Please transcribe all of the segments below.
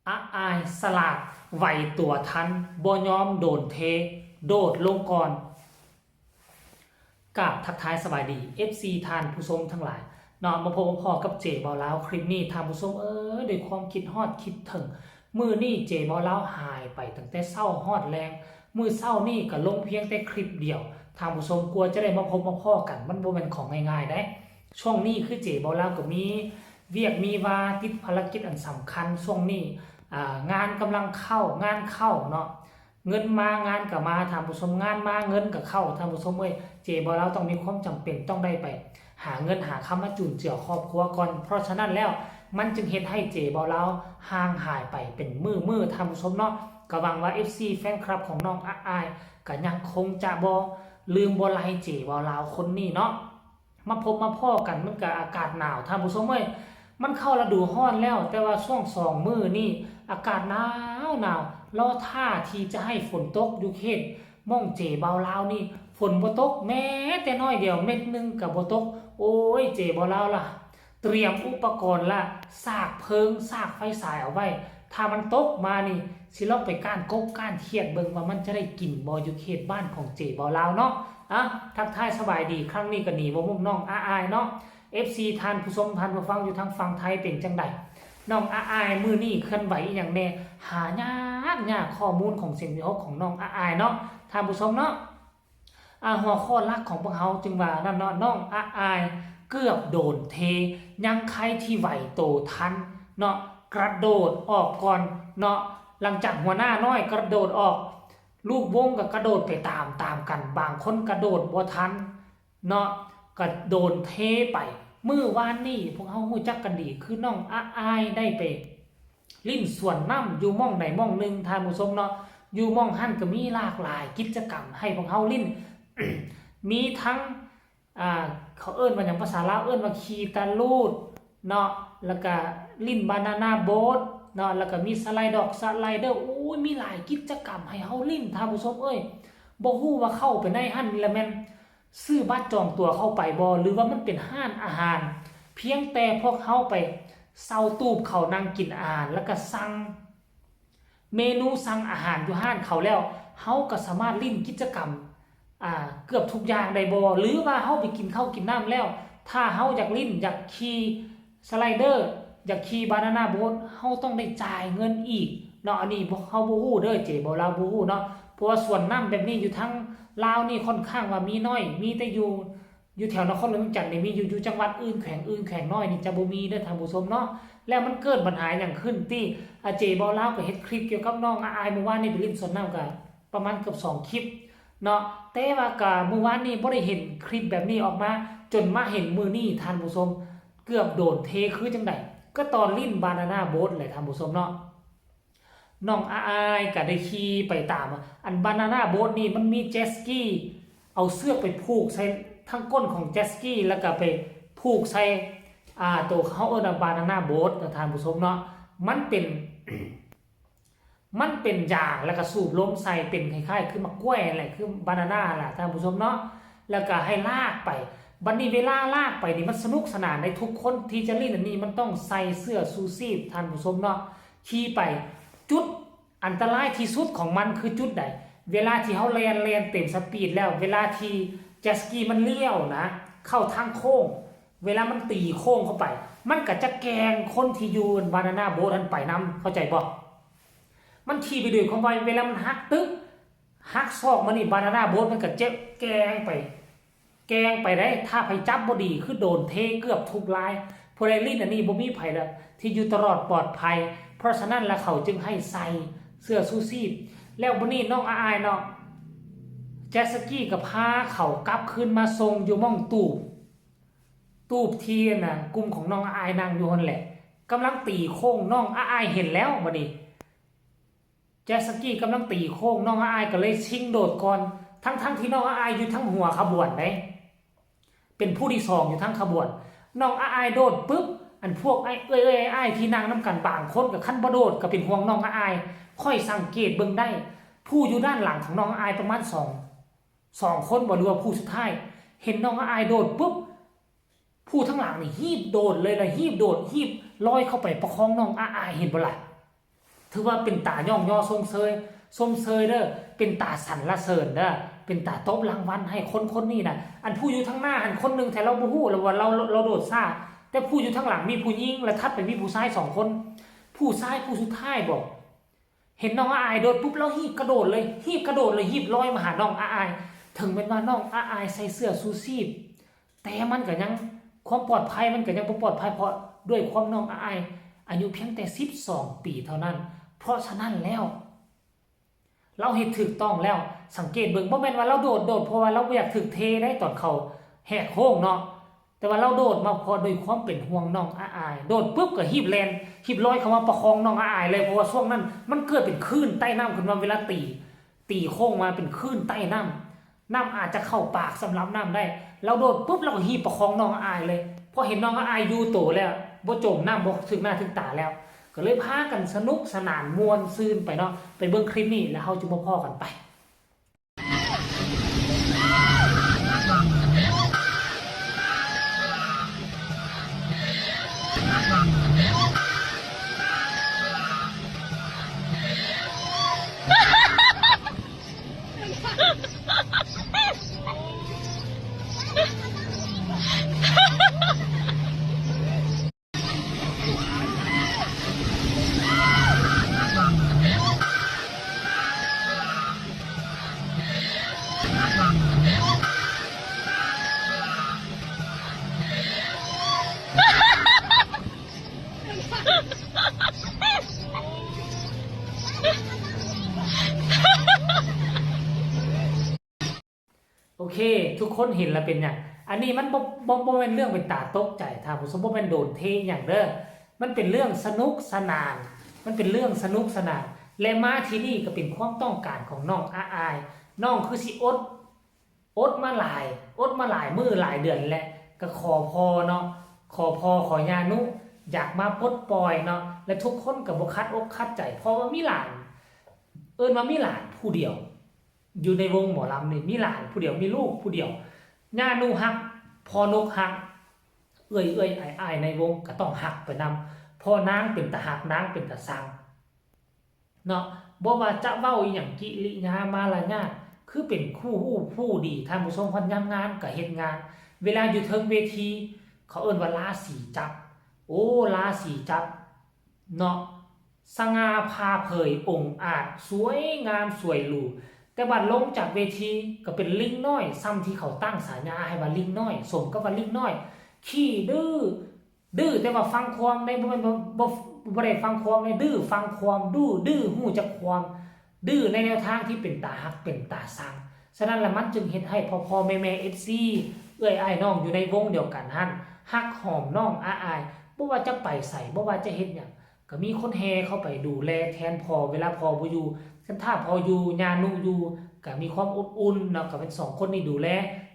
อายสลาดไหวตัวทันบ่ยอมโดนเทโดดลงก่อนกับทักทายสบายดี FC ทานผู้ชมทั้งหลายนอนมาพบพ่อกับเจบอลาวคลิปนี้ทานผู้ชมด้วยความคิดฮอดคิดถึงมือนี่เจบอลาวหายไปตั้งแต่เศร้าฮอดแรงมือเศร้านี่ก็ลงเพียงแต่คลิปเดียวทานผู้ชมกลัวจะได้มาพบมาพ่อกันมันบ่เป็นของง่ายๆได้ช่วงนี้คือเจบอลาวก็มีเวียกมีวาติดภารกิจอันสำคัญช่วงนี้งานกำลังเข้างานเข้าเนาะเงินมางานกับมาทำผู้ชมงานมาเงินกับเข้าทำผู้ชมเจบอเราต้องมีความจำเป็นต้องได้ไปหาเงินหาคำมาจุนเจือครอบครัวก่อนเพราะฉะนั้นแล้วมันจึงเห็นให้เจบอเราห่างหายไปเป็นมือทำผู้ชมเนาะก็หวังว่า FC แฟนคลับของน้องอายก็ยังคงจะบอลืมบอไลเจบอเราคนนี้เนาะมาพบมาพ่อกันมันกับอากาศหนาวทำผู้ชมมันเข้าฤดูร้อนแล้วแต่ว่าช่วง2 มื้อนี่อากาศหนาวรอท่าทีจะให้ฝนตกอยู่เขตม่องเจเบาลาวนี่ฝนบ่ตกแม้แต่น้อยเดียวเม็ดนึงกับบ่ตกโอ้ยเจเบาลาวล่ะเตรียมอุปกรณ์ละสากเพิงสากไฟสายเอาไว้ถ้ามันตกมานี่สิลองไปก้านกบก้านเขียดเบิ่งว่ามันจะได้กินบ่อยู่เขตบ้านของเจเบาลาวเนาะทักทายสบายดีครั้งนี้ก็หนีบ่มุ่งน้องอายเนาะ FC ทานผู้ชมทานผู้ฟังอยู่ทางฝั่งไทยเป็นจังไดน้องอายมือนี่เคลื่อนไหวอย่างแน่หายากข้อมูลของสิ่งที่ของน้องอายเนาะทานผู้ชมเนาะหัวข้อหลักของพวกเขาจึงว่านั่นเนาะน้องอายเกือบโดนเทยังใครที่ไหวโตทันเนาะกระโดดออกก่อนเนาะหลังจากหัวหน้าน้อยกระโดดออกลูกวงก็กระโดดไปตามกันบางคนกระโดดบ่ทันเนาะก็โดนเทไปมื้อวานนี้พวกเขาฮู้จักกันดีคือน้องอายได้ไปลิ้นส่วนน้ำอยู่ม่องไหนม่องหนึ่งทานผู้ชมเนาะอยู่ม่องหั่นก็มีหลากหลายกิจกรรมให้พวกเขาลิ้น มีทั้งเขาเอิ้นว่าอย่างภาษาลาวเอิ้นว่าขี่ตะลูดเนาะแล้วก็ลิ้นบานาน่าโบ๊ทเนาะแล้วก็มีสไลด์ดอกสไลเดอร์โอ้ยมีหลายกิจกรรมให้เฮาลิ้นทานผู้ชมบ่ฮู้ว่าเข้าไปในหั่นแล้วแม่นซื้อบัตรจองตั๋วเข้าไปบ่หรือว่ามันเป็นห้านอาหารเพียงแต่พวกเขาไปเซาตูบเขานั่งกินอาหารแล้วก็สั่งเมนูสั่งอาหารอยู่ห้านเขาแล้วเฮาก็สามารถลิ้นกิจกรรมเกือบทุกอย่างได้บ่หรือว่าเฮาไปกินข้าวกินน้ำแล้วถ้าเฮาอยากลิ้นอยากขี่สไลเดอร์อยากขี่บานาน่าโบ๊ทเฮาต้องได้จ่ายเงินอีกเนาะอันนี้เฮาบ่ฮู้เด้อเจ๊บ่ลาวบ่ฮู้เนาะเพราะว่าส่วนน้ำแบบนี้อยู่ทั้งลาวนี่ค่อนข้างว่ามีน้อยมีแต่อยู่แถวนครหลวงจันทน์นี่มีอยู่จังหวัดอื่นแขวงน้อยนี่จะบ่มีเด้อท่านผู้ชมเนาะแล้วมันเกิดปัญหาอย่างขึ้นที่เจบ่ลาวก็เฮ็ดคลิปเกี่ยวกับน้องอายเมื่อวานนี้ไปลิ้นสวนน้ำก็ประมาณเกือบ2คลิปเนาะแต่ว่าก็เมื่อวานนี้บ่ได้เห็นคลิปแบบนี้ออกมาจนมาเห็นมื้อนี้ท่านผู้ชมเกือบโดนเทคือจังได๋ก็ตอนลิ้นบานาน่าโบ๊ทแหละท่านผู้ชมเนาะน้องอายก็ได้ขี่ไปตามอันบานาน่าโบ๊ทนี่มันมีเจ็ตสกีเอาเสื้อไปผูกใส่ทั้งก้นของเจ็ตสกีแล้วก็ไปผูกใส่ตัวเขาบานาน่าโบ๊ทท่านผู้ชมเนาะมันเป็น มันเป็นยางแล้วก็สูบลมใส่เป็นคล้ายๆคือมะกล้วยอะไรคือบานาน่าแหละท่านผู้ชมเนาะแล้วก็ให้ลากไปบัดนี้เวลาลากไปนี่มันสนุกสนานในทุกคนที่จะลิ้นอันนี้มันต้องใส่เสื้อชูชีพท่านผู้ชมเนาะขี่ไปจุดอันตรายที่สุดของมันคือจุดใดเวลาที่เขาแล่นเต็มสปีดแล้วเวลาที่เจ็ตสกีมันเลี้ยวนะเข้าทางโค้งเวลามันตีโค้งเข้าไปมันก็จะแกงคนที่อยู่บานาน่าโบ๊ทนั้นไปนำเข้าใจบ่มันทีไปด้วยความไวเวลามันหักตึ๊กหักซอกมันนี่บานาน่าโบ๊ทมันก็เจ็บแกงไปได้ถ้าไผจับบ่ดีคือโดนเทเกือบทุกลายพอได้ลิ้นอันนี้บ่มีไผแล้วที่อยู่ตลอดปลอดภัยเพราะฉะนั้นแล้วเขาจึงให้ใส่เสื้อชูชีพแล้ววันนี้น้องอายเนาะเจ็ตสกีกับพาเขากลับคืนมาทรงอยู่ม่องตูบทีน่ะกลุ่มของน้องอายนั่งอยู่นั่นแหละกำลังตีโค้งน้องอายเห็นแล้ววันนี้เจ็ตสกีกำลังตีโค้งน้องอายก็เลยชิงโดดก่อนทั้งที่น้องอายอยู่ทั้งหัวขบวนได้เป็นผู้ที่2อยู่ทั้งขบวนน้องอายโดดปุ๊บอันพวกไอ้ที่นั่งน้ำกันบางคนกับขั้นบ่โดดก็เป็นห่วงน้องอายค่อยสังเกตเบิ่งได้ผู้อยู่ด้านหลังของน้องอายประมาณ2คนบ่รู้ว่าผู้สุดท้ายเห็นน้องอายโดดปุ๊บผู้ทั้งหลังนี่ฮีบโดดเลยล่ะฮีบโดดฮีบลอยเข้าไปประคองน้องอายเห็นบ่ล่ะ ถือว่าเป็นตาย่องย่อทรงเซยเด้อเป็นตาสรรเสริญเด้อเป็นตาตบรางวัลให้คนนี้น่ะอันผู้อยู่ทั้งหน้าอันคนนึงแต่เราบ่ฮู้แล้วว่าเราโดดซ่าแต่ผู้อยู่ทั้งหลังมีผู้หญิงและทัดไปมีผู้ชาย2คนผู้ชายผู้สุดท้ายบอกเห็นน้องอายโดดปุ๊บแล้วหีบกระโดดเลยหีบลอยมาหาน้องอายถึงเป็นว่าน้องอายใส่เสื้อชูชีพแต่มันก็ยังความปลอดภัยมันก็ยังบ่ปลอดภัยเพราะด้วยความน้องอายอายุเพียงแต่12 ปีเท่านั้นเพราะฉะนั้นแล้วเราเฮ็ดถูกต้องแล้วสังเกตเบิ่งบ่แม่นว่าเราโดดเพราะว่าเราอยากถูกเทได้ตอนเขาแหกโค้งเนาะแต่ว่าเราโดดมาเพราะด้วยความเป็นห่วงน้องอายโดดปุ๊บก็หีบแลนหีบลอยเข้ามาประคองน้องอายเลยเพราะว่าช่วงนั้นมันเกิดเป็นคลื่นใต้น้ำขึ้นมาเวลาตีโค้งมาเป็นคลื่นใต้น้ำอาจจะเข้าปากสำลักน้ำได้เราโดดปุ๊บเราก็หีบประคองน้องอายเลยพอเห็นน้องอายอยู่โตแล้วบ่จมน้ำบ่ถึงหน้าถึงตาแล้วก็เลยพากันสนุกสนานม่วนซื่นไปเนาะไปเบิ่งคลิปนี้แล้วเฮาจะมาพ้อกันไปโอเคทุกคนเห็นแล้วเป็นอย่างอันนี้มันบ่เป็นเรื่องเป็นตาตกใจถ้าผมสมมติเป็นโดนเทอย่างเด้อมันเป็นเรื่องสนุกสนานและมาที่นี่ก็เป็นความต้องการของน้องอายน้องคือสิอดมาหลายมื้อหลายเดือนแหละก็ขอพอเนาะขอญานุอยากมาปลดปล่อยเนาะและทุกคนก็บ่คัดอกคัดใจเพราะว่ามีหลานว่ามีหลานผู้เดียวอยู่ในวงหมอลำนี่มีหลานผู้เดียวมีลูกผู้เดียวญานุฮักพอนกฮักเอ้ยอายในวงก็ต้องฮักไปนำพอนางเป็นตาฮักนางเป็นตาสังเนาะบ่ว่าจะเว้าอีหยังกิริยามารยาทคือเป็นคู่ฮู้ผู้ดีท่านผู้ชมพันยามงานก็เฮ็ดงานเวลาอยู่เทิงเวทีเขาเอิ้นว่าราศีจับโอ้ราศีจับเนาะสง่าพาเผยองค์อาจสวยงามสวยหรูแต่บัดลงจากเวทีก็เป็นลิงน้อยซ้ำที่เขาตั้งฉายาให้ว่าลิงน้อยสมกับว่าลิงน้อยขี้ดื้อแต่ว่าฟังความได้บ่ได้ฟังความได้ดื้อฟังความดื้อฮู้จักความดื้อในแนวทางที่เป็นตาฮักเป็นตาสังฉะนั้นละมันจึงเฮ็ดให้พ่อแม่ FC เอ้ยอ้ายน้องอยู่ในวงเดียวกันหั่นฮักหอมน้องอายบ่ว่าจะไปใส่บ่ว่าจะเฮ็ดหยังก็มีคนแห่เข้าไปดูแลแทนพ่อเวลาพ่อบ่อยู่คันถ้าพออยู่ญานุอยู่ก็มีความอบอุ่นเนาะก็เป็น2คนนี้ดูแล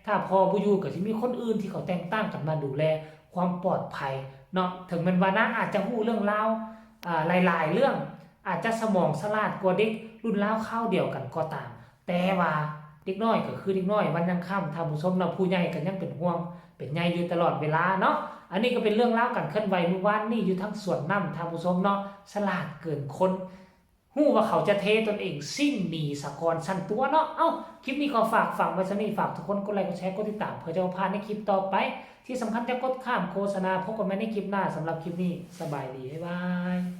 ถ้าพอบ่อยู่ก็สิมีคนอื่นที่เขาแต่งตั้งกันมาดูแลความปลอดภัยเนาะถึงแม้ว่านางอาจจะฮู้เรื่องราวหลายๆเรื่องอาจจะสมองฉลาดกว่าเด็กรุ่นราวคราวเดียวกันก็ตามแต่ว่าเด็กน้อยก็คือเด็กน้อยวันยังค่ำท่านผู้ชมเนาะผู้ใหญ่ก็ยังเป็นห่วงเป็นใยอยู่ตลอดเวลาเนาะอันนี้ก็เป็นเรื่องราวการเคลื่อนไหวเมื่อวานนี้อยู่ทั้งสวนน้ำท่านผู้ชมเนาะฉลาดเกินคนฮู้ว่าเขาจะเทตนเองสิ้นมีสะกอนสั้นตัวเนาะเอ้าคลิปนี้ก็ฝากไว้ซะนี่ฝากทุกคนกดไลค์กดแชร์กดติดตามเพื่อจะพาในคลิปต่อไปที่สำคัญจะกดข้ามโฆษณาพบกันใหม่ในคลิปหน้าสำหรับคลิปนี้สบายดีบ๊ายบาย